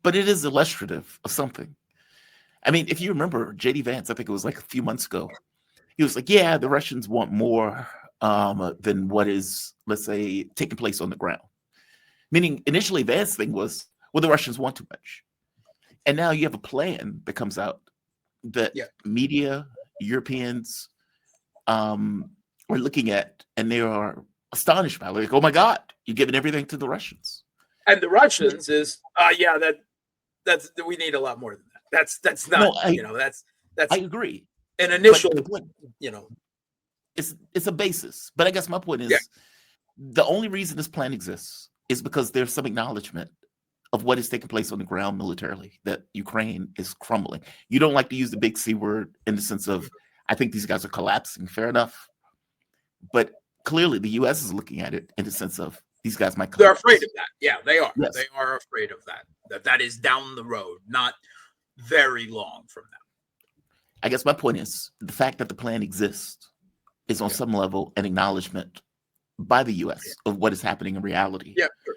but it is illustrative of something. I mean, if you remember J.D. Vance, I think it was like a few months ago, he was like, yeah, the Russians want more than what is, let's say, taking place on the ground. Meaning, initially, Vance's thing was, well, the Russians want too much. And now you have a plan that comes out that Yeah. media, Europeans, are looking at, and they are astonished by it. Like, oh my God, you're giving everything to the Russians. And the Russians is, yeah, that's we need a lot more than that. That's not, No, that's I agree. an But initial, the point, you know, it's a basis. But I guess my point yeah. is the only reason this plan exists is because there's some acknowledgement of what is taking place on the ground militarily, that Ukraine is crumbling. You don't like to use the big C word in the sense of, I think these guys are collapsing. Fair enough. But clearly the US is looking at it in the sense of these guys might They're collapse. afraid of that. Yeah, they are. Yes. They are afraid of that. That is down the road, not very long from now. I guess my point is the fact that the plan exists is on some level an acknowledgement by the US of what is happening in reality. Yeah, sure.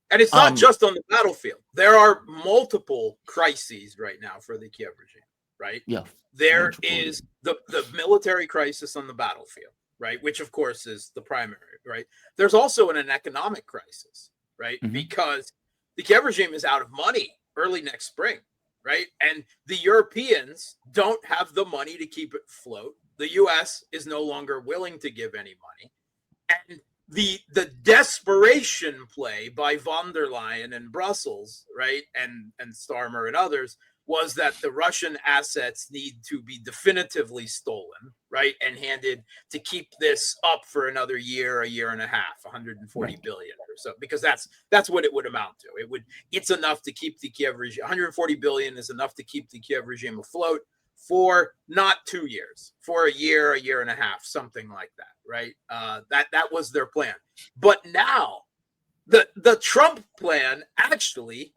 And it's not just on the battlefield. There are multiple crises right now for the Kiev regime, right? Yeah. There is the military crisis on the battlefield, right? Which, of course, is the primary, right? There's also an economic crisis, right? Mhm. Because the Kiev regime is out of money early next spring, right? And the Europeans don't have the money to keep it afloat. The U.S. is no longer willing to give any money. And the desperation play by von der Leyen and Brussels, right, and Starmer and others, was that the Russian assets need to be definitively stolen, right, and handed to keep this up for another year, a year and a half, 140 billion or so, because that's what it would amount to. It's enough to keep the Kiev regime. 140 billion is enough to keep the Kiev regime afloat for not 2 years, for a year and a half, something like that, right? That was their plan. But now the Trump plan actually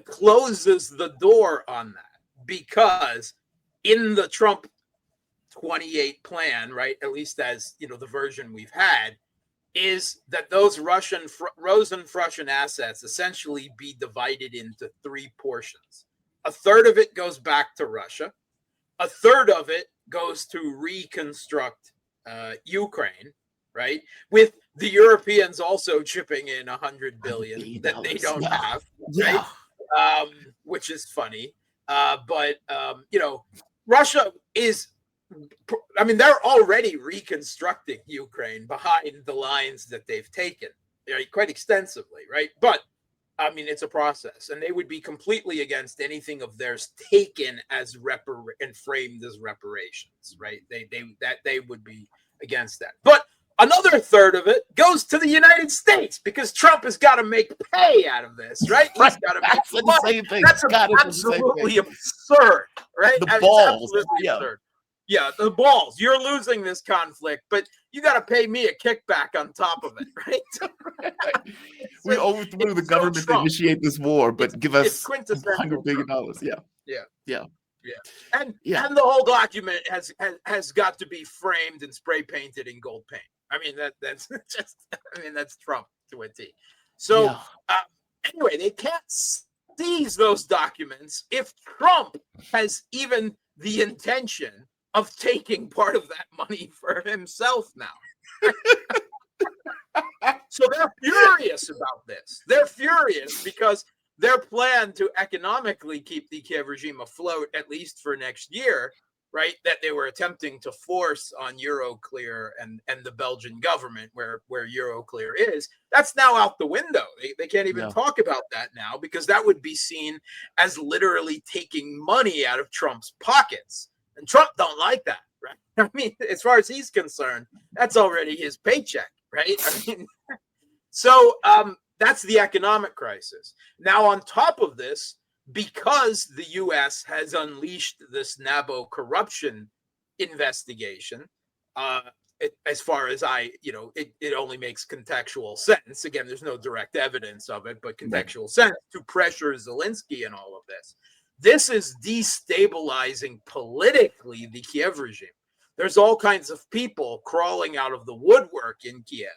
closes the door on that, because in the Trump 28 plan, right, at least as the version we've had, is that those Rosen-Prussian assets essentially be divided into 3 portions. A third of it goes back to Russia. A third of it goes to reconstruct Ukraine, right? With the Europeans also chipping in 100 billion that they don't have, right? Which is funny. But Russia is, I mean, they're already reconstructing Ukraine behind the lines that they've taken, right, quite extensively, right? But I mean, it's a process, and they would be completely against anything of theirs taken as and framed as reparations, right? They would be against that. But another third of it goes to the United States, because Trump has got to make pay out of this, right? He's got to make money. That's absolutely absurd, right? The balls, absurd. Yeah, the balls. You're losing this conflict, but you got to pay me a kickback on top of it, right? We overthrew the government to initiate this war, but give us $100 billion. Yeah. And the whole document has got to be framed and spray painted in gold paint. I mean, that's just, that's Trump to a T. So anyway, they can't seize those documents if Trump has even the intention of taking part of that money for himself now. So they're furious about this. They're furious because their plan to economically keep the Kiev regime afloat, at least for next year, right, that they were attempting to force on Euroclear and the Belgian government, where Euroclear is, that's now out the window. They can't even talk about that now, because that would be seen as literally taking money out of Trump's pockets. And Trump don't like that, right? I mean, as far as he's concerned, that's already his paycheck, right? I mean, so that's the economic crisis. Now, on top of this, because the U.S. has unleashed this NABO corruption investigation, as far as it only makes contextual sense. Again, there's no direct evidence of it, but contextual sense to pressure Zelensky and all of this. This is destabilizing politically the Kiev regime. There's all kinds of people crawling out of the woodwork in Kiev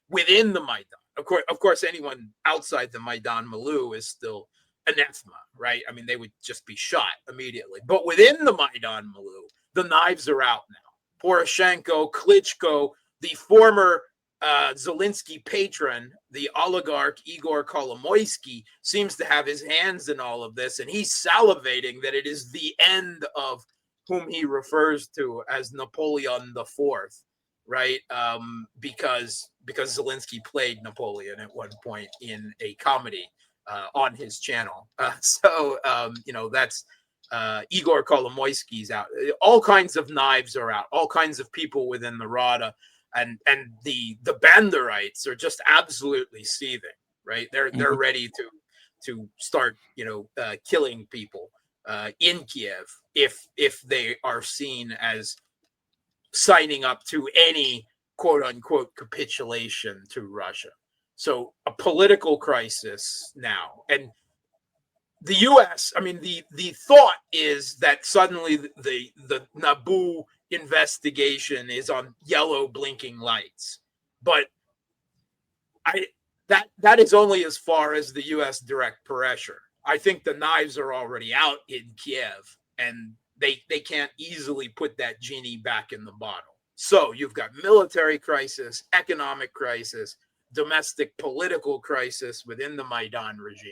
within the Maidan. Of course, anyone outside the Maidan milieu is still anathema, right? I mean, they would just be shot immediately. But within the Maidan milieu, the knives are out now. Poroshenko, Klitschko, the former Zelensky patron, the oligarch Igor Kolomoisky, seems to have his hands in all of this, and he's salivating that it is the end of whom he refers to as Napoleon the Fourth, right? Because Zelensky played Napoleon at one point in a comedy on his channel. That's Igor Kolomoisky's out. All kinds of knives are out. All kinds of people within the Rada, and the Banderites are just absolutely seething. Right? They're ready to start killing people in Kiev if they are seen as signing up to any quote unquote capitulation to Russia. So a political crisis now. And the US, I mean, the thought is that suddenly the Naboo investigation is on yellow blinking lights. But that is only as far as the US direct pressure. I think the knives are already out in Kiev, and they can't easily put that genie back in the bottle. So you've got military crisis, economic crisis, domestic political crisis within the Maidan regime,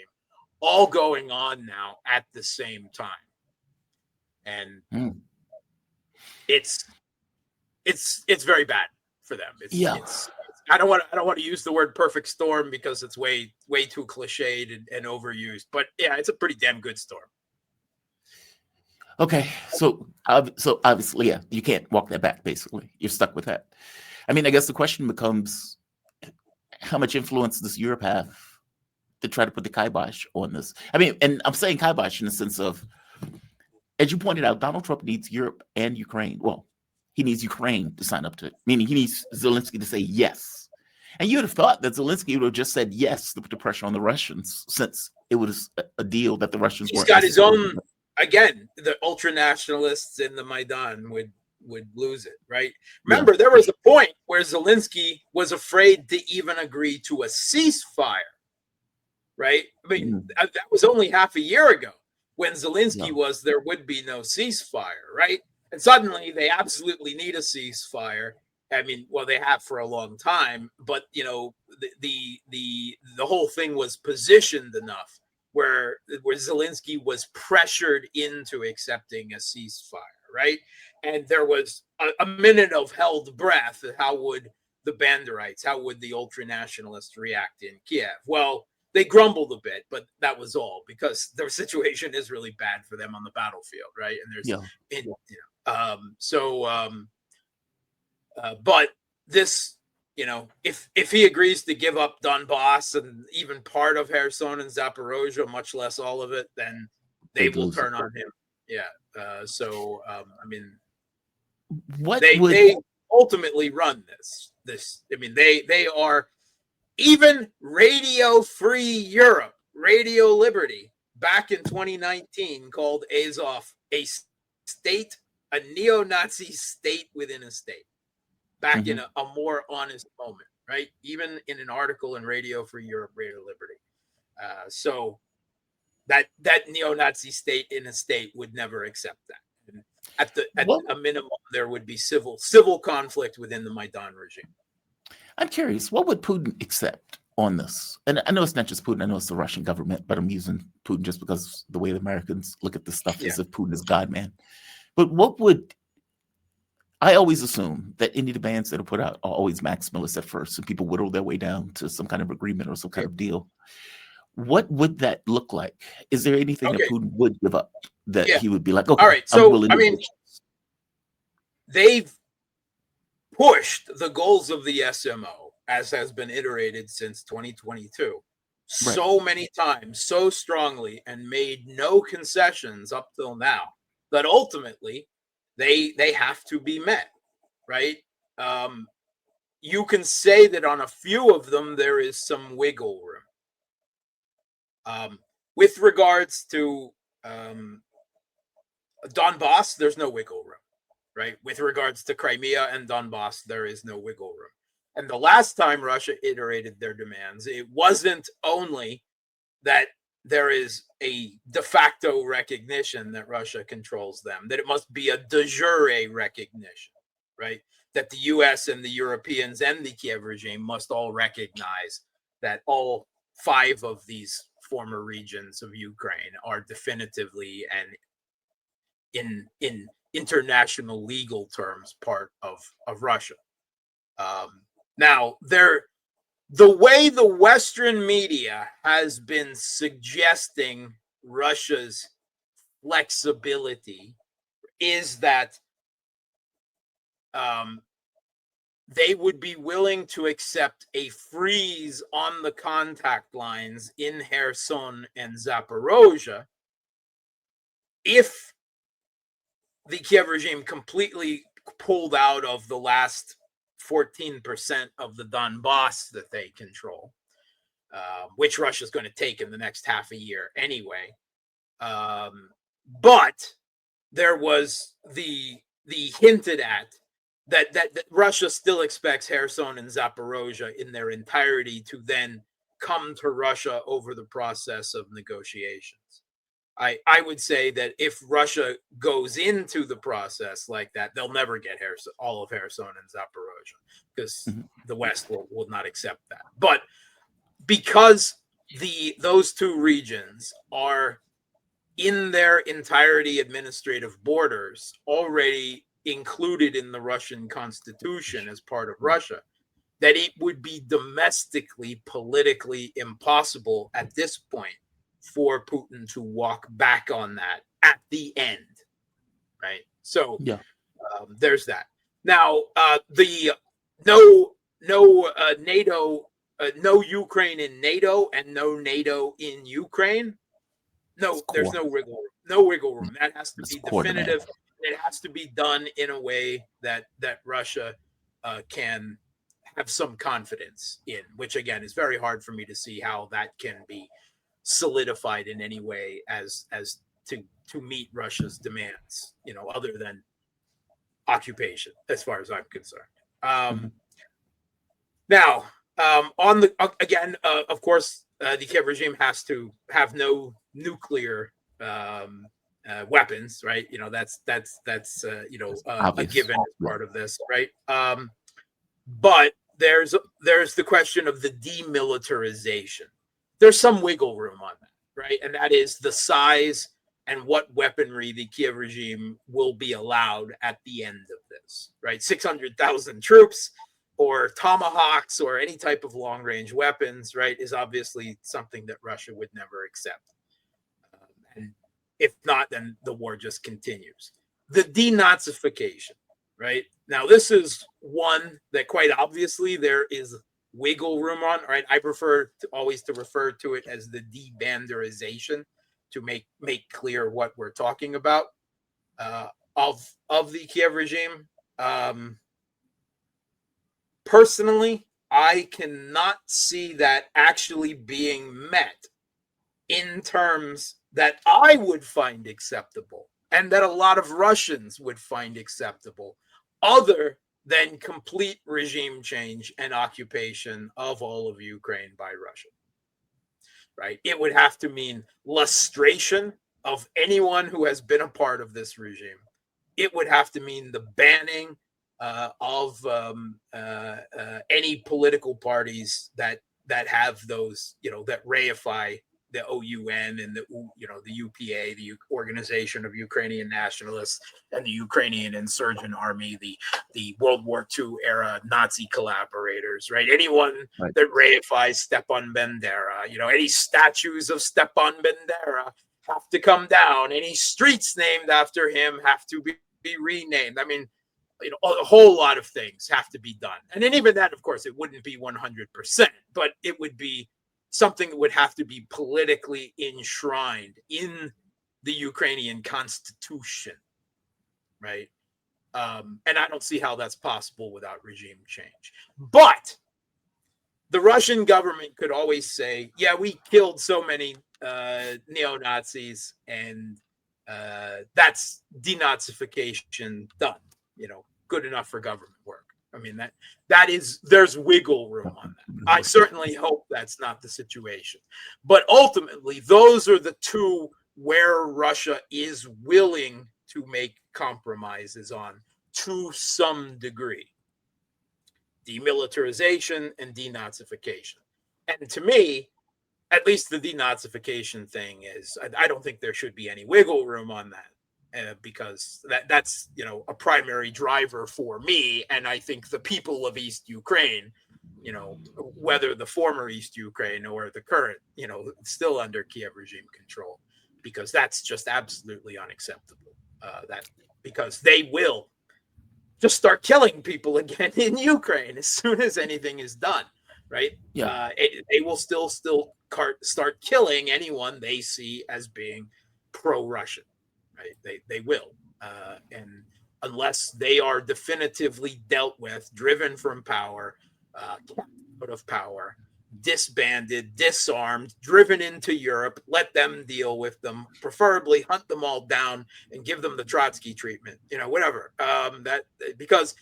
all going on now at the same time. And it's very bad for them. It's I don't want to use the word perfect storm because it's way too cliched and overused, but yeah, it's a pretty damn good storm. Okay, so obviously, yeah, you can't walk that back. Basically, you're stuck with that. I mean, I guess the question becomes, how much influence does Europe have to try to put the kibosh on this? I mean, and I'm saying kibosh in the sense of, as you pointed out, Donald Trump needs Europe and Ukraine. Well, he needs Ukraine to sign up to it, meaning he needs Zelensky to say yes. And you would have thought that Zelensky would have just said yes to put the pressure on the Russians, since it was a deal that the Russians He's got his own. Again, the ultra nationalists in the Maidan would lose it, right? Remember, there was a point where Zelensky was afraid to even agree to a ceasefire, right? I mean, that was only half a year ago when Zelensky was, there would be no ceasefire, right? And suddenly they absolutely need a ceasefire. I mean, well, they have for a long time, but the whole thing was positioned enough where Zelensky was pressured into accepting a ceasefire, right? And there was a minute of held breath. How would the Banderites, how would the ultra-nationalists react in Kiev? Well, they grumbled a bit, but that was all, because their situation is really bad for them on the battlefield, right? And there's, but this, if he agrees to give up Donbass and even part of Kherson and Zaporozhye, much less all of it, then they will turn on him. Yeah. I mean, they ultimately run this. I mean, they are, even Radio Free Europe, Radio Liberty, back in 2019 called Azov a state, a neo-Nazi state within a state. Back in a more honest moment, right? Even in an article in Radio Free Europe, Radio Liberty. So that neo-Nazi state in a state would never accept that. And at a minimum, there would be civil conflict within the Maidan regime. I'm curious, what would Putin accept on this? And I know it's not just Putin, I know it's the Russian government, but I'm using Putin just because the way the Americans look at this stuff is if Putin is God, man. But what would, I always assume that any demands that are put out are always maximalist at first, and people whittle their way down to some kind of agreement or some kind of deal. What would that look like? Is there anything that Putin would give up that he would be like, okay, all right, so I mean, they've pushed the goals of the SMO, as has been iterated since 2022, so many times, so strongly, and made no concessions up till now, that ultimately they have to be met, right? You can say that on a few of them there is some wiggle room. With regards to Donbass, there's no wiggle room, right? With regards to Crimea and Donbass, there is no wiggle room. And the last time Russia iterated their demands, it wasn't only that there is a de facto recognition that Russia controls them, that it must be a de jure recognition, right? That the US and the Europeans and the Kiev regime must all recognize that all 5 of these former regions of Ukraine are definitively and in international legal terms part of Russia. Now, the way the Western media has been suggesting Russia's flexibility is that they would be willing to accept a freeze on the contact lines in Kherson and Zaporozhye if the Kiev regime completely pulled out of the last 14% of the Donbass that they control, which Russia's going to take in the next half a year anyway. But there was the hinted at that Russia still expects Kherson and Zaporozhye in their entirety to then come to Russia over the process of negotiations. I would say that if Russia goes into the process like that, they'll never get all of Kherson and Zaporozhye because the West will not accept that. But because those 2 regions are in their entirety administrative borders already included in the Russian constitution as part of Russia, that it would be domestically, politically impossible at this point for Putin to walk back on that at the end, right? So there's that. Now, the no NATO, no Ukraine in NATO, and no NATO in Ukraine. No, there's no wiggle room. No wiggle room. That has to be definitive. It has to be done in a way that Russia can have some confidence in, which again is very hard for me to see how that can be solidified in any way as to meet Russia's demands, other than occupation, as far as I'm concerned. Now, on the again, of course, the Kiev regime has to have no nuclear weapons, right? That's a given as part of this, right? But there's the question of the demilitarization. There's some wiggle room on that, right? And that is the size and what weaponry the Kiev regime will be allowed at the end of this, right? 600,000 troops or tomahawks or any type of long-range weapons, right, is obviously something that Russia would never accept. And if not, then the war just continues. The denazification, right? Now, this is one that quite obviously there is wiggle room on, right? I prefer always to refer to it as the debanderization to make clear what we're talking about of the Kiev regime. Personally, I cannot see that actually being met in terms that I would find acceptable and that a lot of Russians would find acceptable, other than complete regime change and occupation of all of Ukraine by Russia. Right? It would have to mean lustration of anyone who has been a part of this regime. It would have to mean the banning of any political parties that have those, that reify the OUN and the UPA, the Organization of Ukrainian Nationalists, and the Ukrainian Insurgent Army, the World War II era Nazi collaborators, right? Anyone that reifies Stepan Bandera, any statues of Stepan Bandera have to come down. Any streets named after him have to be renamed. I mean, a whole lot of things have to be done. And then even that, of course, it wouldn't be 100%, but it would be something that would have to be politically enshrined in the Ukrainian constitution, right? And I don't see how that's possible without regime change. But the Russian government could always say, yeah, we killed so many neo-Nazis, and that's denazification done, good enough for government work. I mean, there's wiggle room on that. I certainly hope that's not the situation. But ultimately, those are the two where Russia is willing to make compromises on to some degree: demilitarization and denazification. And to me, at least the denazification thing is, I don't think there should be any wiggle room on that. Because that's a primary driver for me, and I think the people of East Ukraine, whether the former East Ukraine or the current, still under Kiev regime control, because that's just absolutely unacceptable. Because they will just start killing people again in Ukraine as soon as anything is done, right? Yeah. They will still start killing anyone they see as being pro-Russian. Right? They will, and unless they are definitively dealt with, driven from power, out of power, disbanded, disarmed, driven into Europe, let them deal with them. Preferably hunt them all down and give them the Trotsky treatment. Whatever. Because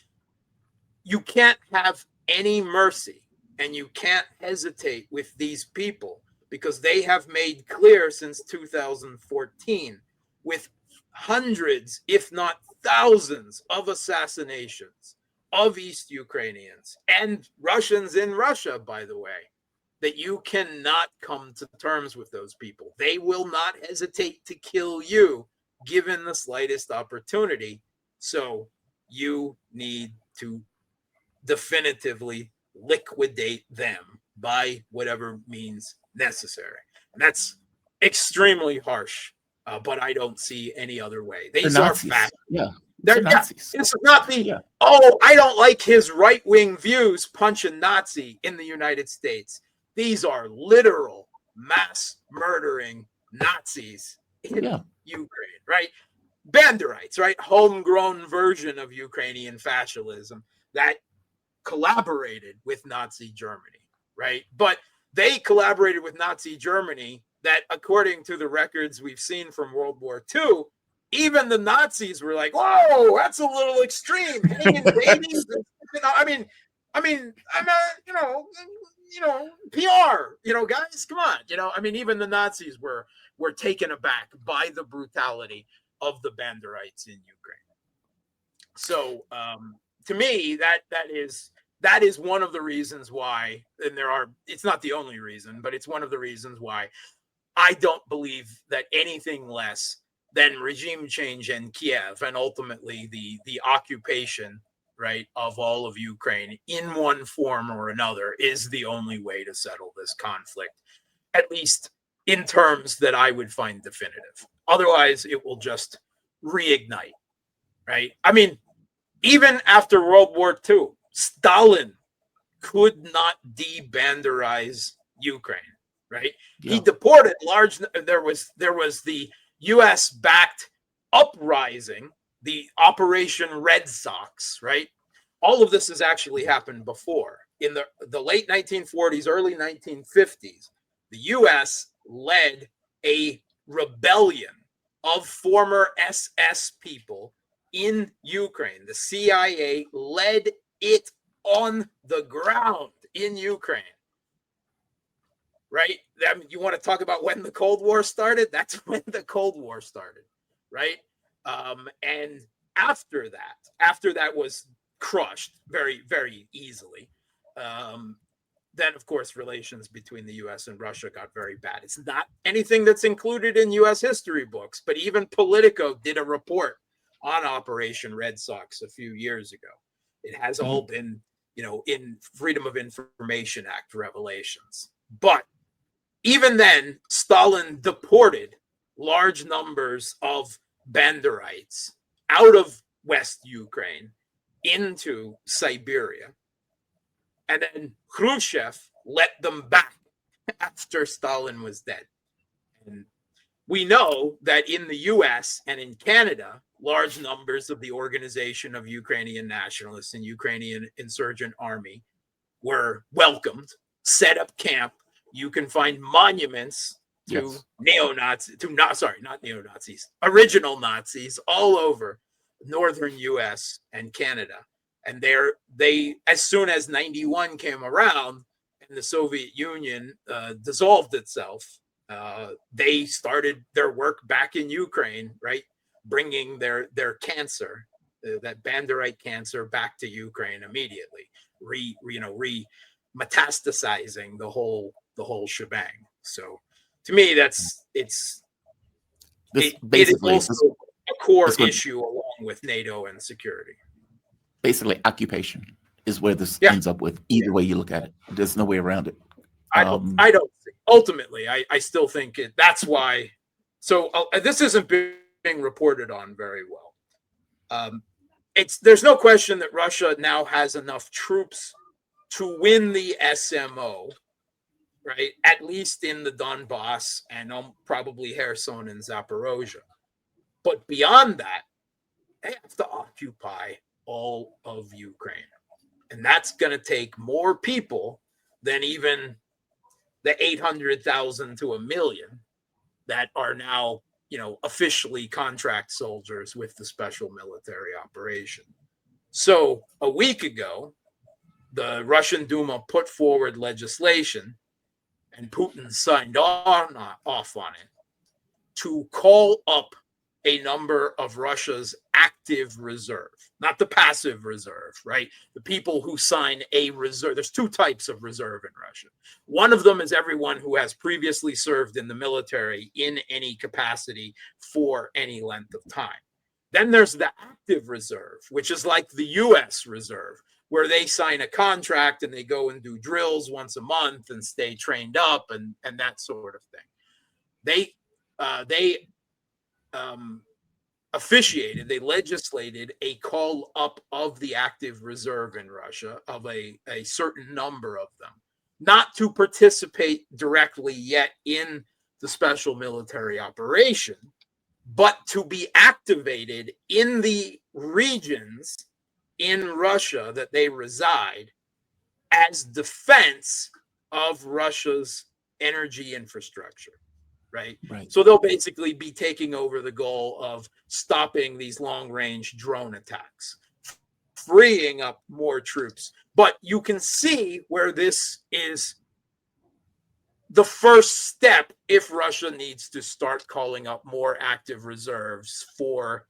you can't have any mercy and you can't hesitate with these people, because they have made clear since 2014, with hundreds, if not thousands, of assassinations of East Ukrainians and Russians in Russia, by the way, that you cannot come to terms with those people. They will not hesitate to kill you given the slightest opportunity. So you need to definitively liquidate them by whatever means necessary. And that's extremely harsh. But I don't see any other way. These are facts. Yeah. They're Nazis. It's not the, I don't like his right-wing views, punch a Nazi in the United States. These are literal mass murdering Nazis in Ukraine, right? Banderites, right? Homegrown version of Ukrainian fascism that collaborated with Nazi Germany, right? But they collaborated with Nazi Germany that, according to the records we've seen from World War II, even the Nazis were like, "Whoa, that's a little extreme." Hanging babies, I'm PR, guys, come on, even the Nazis were taken aback by the brutality of the Banderites in Ukraine. So, to me, that is one of the reasons why, and it's not the only reason, but it's one of the reasons why I don't believe that anything less than regime change in Kiev and ultimately the occupation, right, of all of Ukraine in one form or another is the only way to settle this conflict, at least in terms that I would find definitive. Otherwise, it will just reignite, right? I mean, even after World War II, Stalin could not debanderize Ukraine, right? Yeah. He deported there was the US-backed uprising, the Operation Red Sox, right? All of this has actually happened before. In the late 1940s, early 1950s, the US led a rebellion of former SS people in Ukraine. The CIA led it on the ground in Ukraine, right? I mean, you want to talk about when the Cold War started? That's when the Cold War started, right? And after that was crushed very, very easily, then, of course, relations between the U.S. and Russia got very bad. It's not anything that's included in U.S. history books, but even Politico did a report on Operation Red Sox a few years ago. It has all been, in Freedom of Information Act revelations. But even then, Stalin deported large numbers of Banderites out of West Ukraine into Siberia. And then Khrushchev let them back after Stalin was dead. And we know that in the US and in Canada, large numbers of the Organization of Ukrainian Nationalists and Ukrainian Insurgent Army were welcomed, set up camp. You can find monuments to original Nazis all over northern US and Canada. And they as soon as 91 came around and the Soviet Union dissolved itself, they started their work back in Ukraine, right? Bringing their cancer, that Banderite cancer, back to Ukraine immediately, metastasizing the whole shebang. So to me, it is also a core issue along with NATO and security. Basically, occupation is where this ends up with. Either way you look at it, there's no way around it. I don't think, ultimately, I still think that's why. So this isn't being reported on very well. There's no question that Russia now has enough troops to win the SMO, right? At least in the Donbass and probably Kherson and Zaporozhye. But beyond that, they have to occupy all of Ukraine. And that's going to take more people than even the 800,000 to 1 million that are now, officially contract soldiers with the special military operation. So a week ago, the Russian Duma put forward legislation, and Putin signed off on it, to call up a number of Russia's active reserve, not the passive reserve, right? The people who sign a reserve. There's two types of reserve in Russia. One of them is everyone who has previously served in the military in any capacity for any length of time. Then there's the active reserve, which is like the U.S. reserve, where they sign a contract and they go and do drills once a month and stay trained up and that sort of thing. They legislated a call up of the active reserve in Russia, of a certain number of them, not to participate directly yet in the special military operation, but to be activated in the regions in Russia that they reside as defense of Russia's energy infrastructure. Right. So they'll basically be taking over the goal of stopping these long-range drone attacks, freeing up more troops. But you can see where this is the first step if Russia needs to start calling up more active reserves for,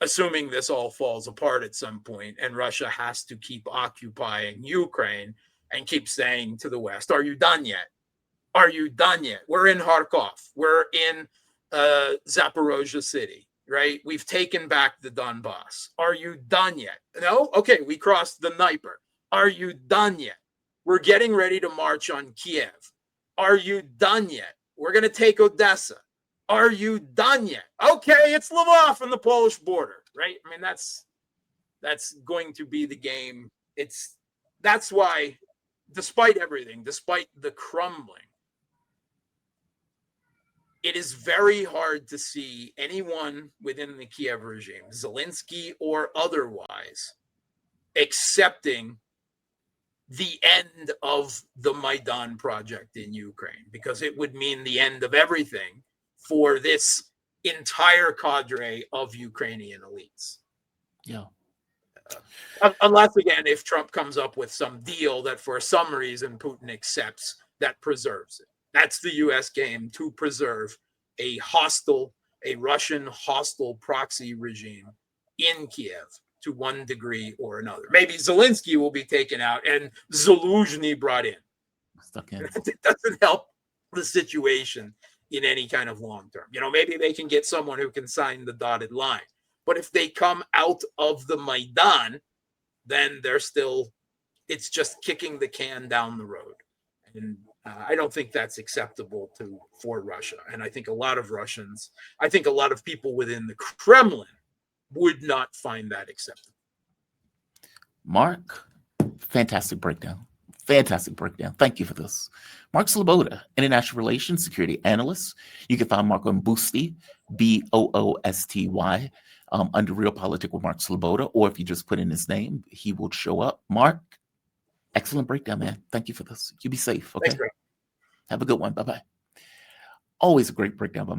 assuming this all falls apart at some point, and Russia has to keep occupying Ukraine and keep saying to the West, are you done yet? Are you done yet? We're in Kharkov. We're in Zaporozhye city, right? We've taken back the Donbass. Are you done yet? No? Okay, we crossed the Dnieper. Are you done yet? We're getting ready to march on Kiev. Are you done yet? We're going to take Odessa. Are you done yet? Okay, it's Lvov on the Polish border, right? I mean, that's going to be the game. That's why, despite everything, despite the crumbling, it is very hard to see anyone within the Kiev regime, Zelensky or otherwise, accepting the end of the Maidan project in Ukraine, because it would mean the end of everything for this entire cadre of Ukrainian elites. Yeah. Unless, again, if Trump comes up with some deal that for some reason Putin accepts that preserves it. That's the U.S. game, to preserve a Russian hostile proxy regime in Kiev to one degree or another. Maybe Zelensky will be taken out and Zaluzhny brought in. Stuck in. It doesn't help the situation in any kind of long term. Maybe they can get someone who can sign the dotted line. But if they come out of the Maidan, then it's just kicking the can down the road. And I don't think that's acceptable for Russia. And I think a lot of people within the Kremlin would not find that acceptable. Mark, fantastic breakdown. Thank you for this. Mark Sleboda, International Relations Security Analyst. You can find Mark on Boosty, Boosty, under Real Politic with Mark Sleboda, or if you just put in his name, he will show up. Mark, excellent breakdown, man. Thank you for this. You be safe, okay? Thanks, have a good one. Bye-bye. Always a great breakdown by